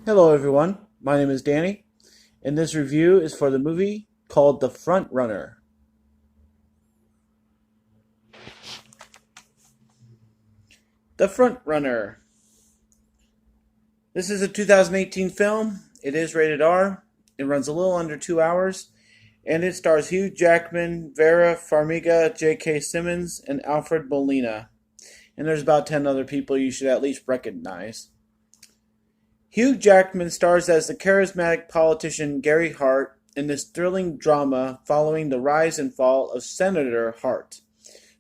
Hello, everyone. My name is Danny, and this review is for the movie called The Front Runner. The Front Runner. This is a 2018 film. It is rated R. It runs a little under 2 hours, and it stars Hugh Jackman, Vera Farmiga, J.K. Simmons, and Alfred Molina. And there's about 10 other people you should at least recognize. Hugh Jackman stars as the charismatic politician Gary Hart in this thrilling drama following the rise and fall of Senator Hart,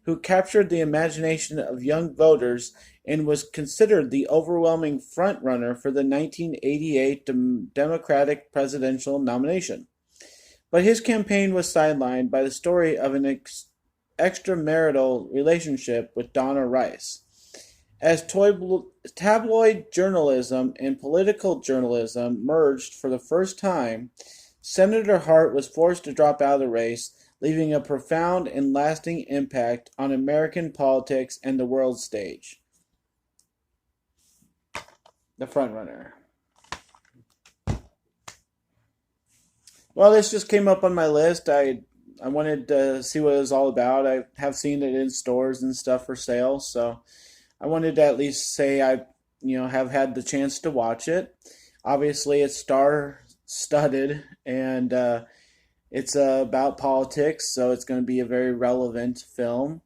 who captured the imagination of young voters and was considered the overwhelming frontrunner for the 1988 Democratic presidential nomination. But his campaign was sidelined by the story of an extramarital relationship with Donna Rice. As tabloid journalism and political journalism merged for the first time, Senator Hart was forced to drop out of the race, leaving a profound and lasting impact on American politics and the world stage. The frontrunner. Well, this just came up on my list. I wanted to see what it was all about. I have seen it in stores and stuff for sale, so I wanted to at least say I have had the chance to watch it. Obviously, it's star-studded, and it's about politics, so it's going to be a very relevant film,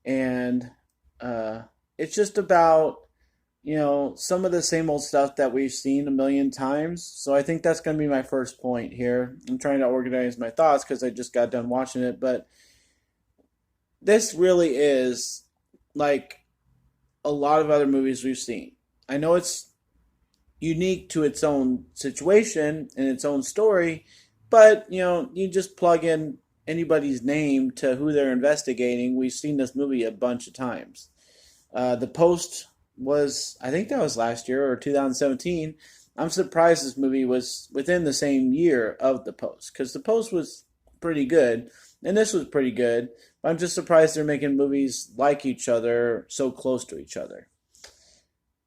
and it's just about some of the same old stuff that we've seen a million times. So I think that's going to be my first point here. I'm trying to organize my thoughts because I just got done watching it, but this really is like a lot of other movies we've seen. I know it's unique to its own situation and its own story, but you just plug in anybody's name to who they're investigating. We've seen this movie a bunch of times. The Post was, I think that was last year or 2017. I'm surprised this movie was within the same year of The Post because The Post was pretty good and this was pretty good. But I'm just surprised they're making movies like each other so close to each other.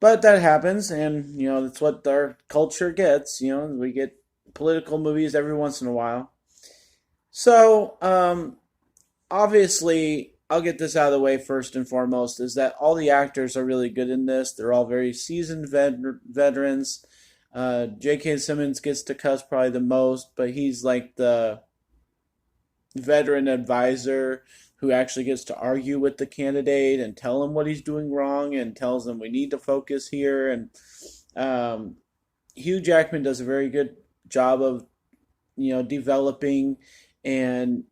But that happens, and that's what our culture gets. We get political movies every once in a while. So, obviously, I'll get this out of the way first and foremost is that all the actors are really good in this. They're all very seasoned veterans. J.K. Simmons gets to cuss probably the most, but he's like the veteran advisor who actually gets to argue with the candidate and tell him what he's doing wrong and tells him we need to focus here. And um, Hugh Jackman does a very good job of developing and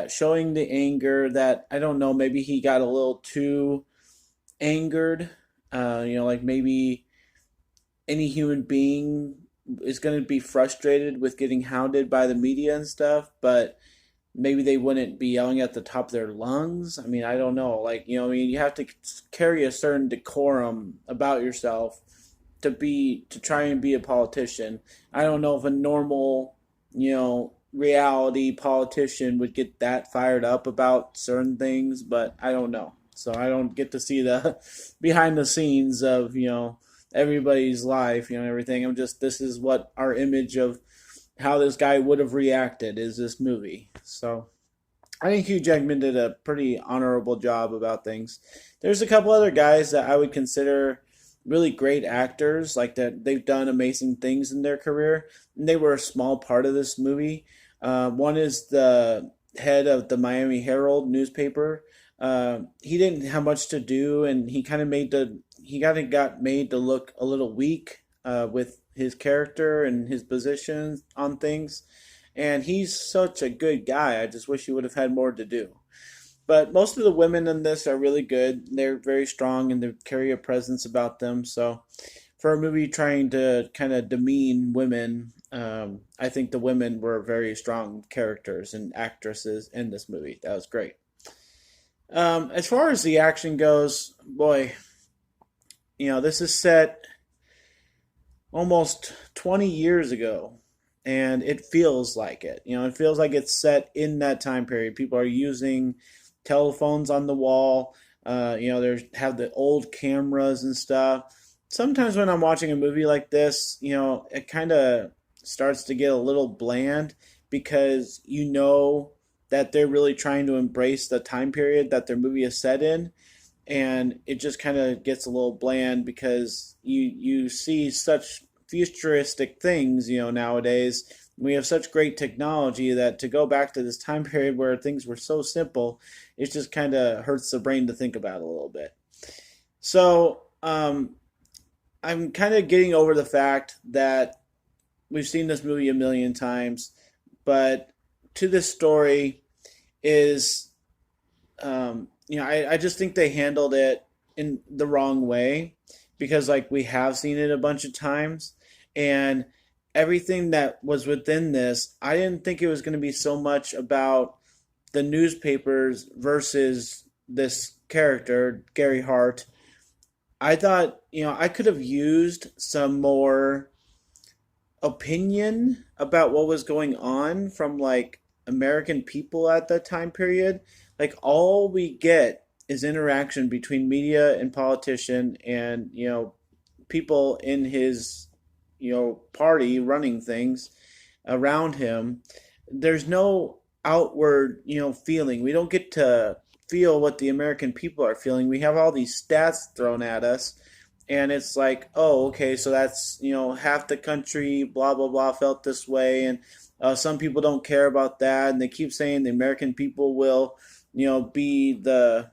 showing the anger that I don't know, maybe he got a little too angered. Like maybe any human being is going to be frustrated with getting hounded by the media and stuff, but maybe they wouldn't be yelling at the top of their lungs. I mean, I don't know. Like, you have to carry a certain decorum about yourself to try and be a politician. I don't know if a normal, reality politician would get that fired up about certain things, but I don't know. So I don't get to see the behind the scenes of, everybody's life, everything. This is what our image of how this guy would have reacted is this movie. So I think Hugh Jackman did a pretty honorable job about things. There's a couple other guys that I would consider really great actors, like that they've done amazing things in their career, and they were a small part of this movie. One is the head of the Miami Herald newspaper. He didn't have much to do, and he kind of got made to look a little weak with his character and his position on things. And he's such a good guy. I just wish he would have had more to do. But most of the women in this are really good. They're very strong and they carry a presence about them. So for a movie trying to kind of demean women, I think the women were very strong characters and actresses in this movie. That was great. As far as the action goes, boy, this is set almost 20 years ago, and it feels like it. It feels like it's set in that time period. People are using telephones on the wall. They have the old cameras and stuff. sometimes when I'm watching a movie like this, it kind of starts to get a little bland because you know that they're really trying to embrace the time period that their movie is set in, and it just kind of gets a little bland because you see such futuristic things, nowadays. We have such great technology that to go back to this time period where things were so simple, it just kind of hurts the brain to think about it a little bit. So, I'm kind of getting over the fact that we've seen this movie a million times, but to this story is, I just think they handled it in the wrong way because, like, we have seen it a bunch of times, and everything that was within this, I didn't think it was going to be so much about the newspapers versus this character, Gary Hart. I thought, I could have used some more opinion about what was going on from like American people at that time period. Like all we get is interaction between media and politician and, people in his, party running things around him. There's no outward, feeling. We don't get to feel what the American people are feeling. We have all these stats thrown at us, and it's like, oh, okay, so that's half the country, blah blah blah, felt this way, and some people don't care about that, and they keep saying the American people will, be the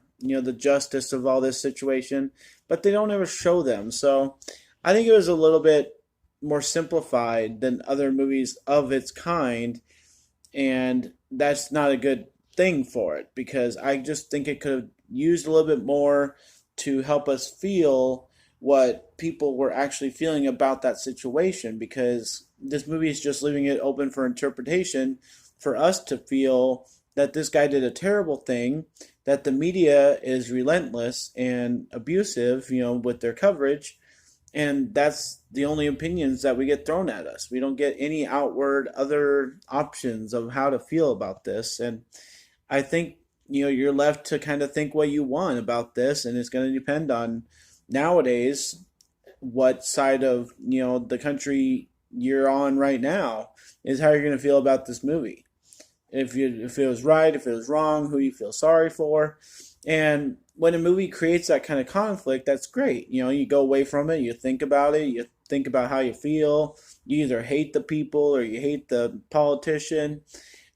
justice of all this situation, but they don't ever show them. So I think it was a little bit more simplified than other movies of its kind, and that's not a good thing for it because I just think it could have used a little bit more to help us feel what people were actually feeling about that situation because this movie is just leaving it open for interpretation for us to feel that this guy did a terrible thing, that the media is relentless and abusive, with their coverage, and that's the only opinions that we get thrown at us. We don't get any outward other options of how to feel about this. And I think, you're left to kind of think what you want about this, and it's going to depend on nowadays what side of, the country you're on right now is how you're going to feel about this movie. If it was right, if it was wrong, who you feel sorry for. And when a movie creates that kind of conflict, that's great. You go away from it, you think about it, you think about how you feel. You either hate the people or you hate the politician,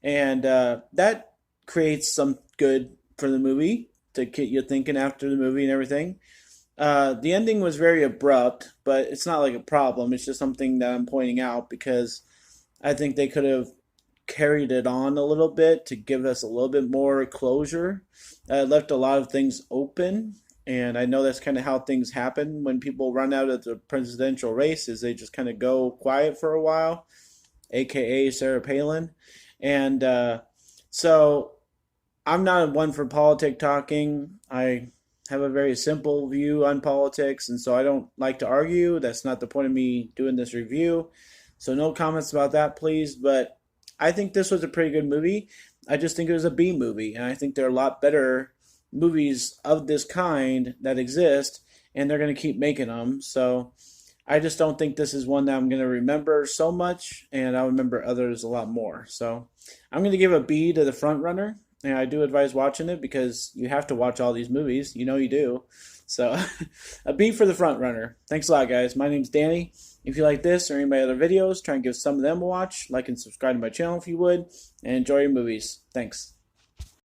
and that creates some good for the movie to get you thinking after the movie and everything. The ending was very abrupt, but it's not like a problem. It's just something that I'm pointing out because I think they could have carried it on a little bit to give us a little bit more closure. Left a lot of things open, and I know that's kind of how things happen when people run out of the presidential races. They just kind of go quiet for a while, aka Sarah Palin, and so I'm not one for politic talking. I have a very simple view on politics, and so I don't like to argue. That's not the point of me doing this review. So no comments about that, please. But I think this was a pretty good movie. I just think it was a B movie, and I think there are a lot better movies of this kind that exist, and they're going to keep making them. So I just don't think this is one that I'm going to remember so much, and I'll remember others a lot more. So I'm going to give a B to The Front Runner, and I do advise watching it because you have to watch all these movies. You know you do. So a B for The Front Runner. Thanks a lot, guys. My name's Danny. If you like this or any of my other videos, try and give some of them a watch. Like and subscribe to my channel if you would, and enjoy your movies. Thanks.